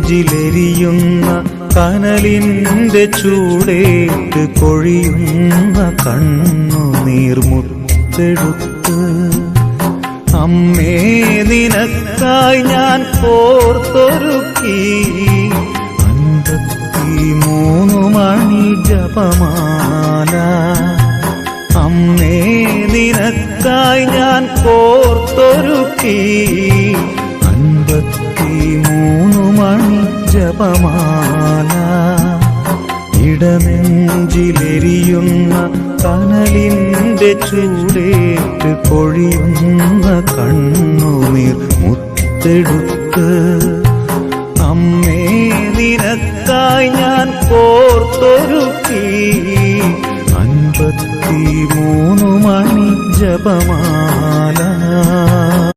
ഇടനെഞ്ചിലെരിയുന്ന കനലിന്റെ ചൂടേറ്റ് കൊഴിയുന്ന കണ്ണുനീർമുത്തെടുത്ത് അമ്മേ നിനക്കായി ഞാൻ കോർത്തൊരുക്കി 53 മണി ജപമാല. അമ്മേ നിനക്കായി ഞാൻ കോർത്തൊരുക്കി 53 മണി ജപമാല. ഇടനെഞ്ചിലെരിയുന്ന കനലിന്റെ ചൂടേറ്റ് കൊഴിയുന്ന കണ്ണുനീർ മുത്തെടുത്ത് അമ്മേ നിനക്കായി ഞാൻ കോർത്തൊരുക്കി 53 മണി ജപമാല.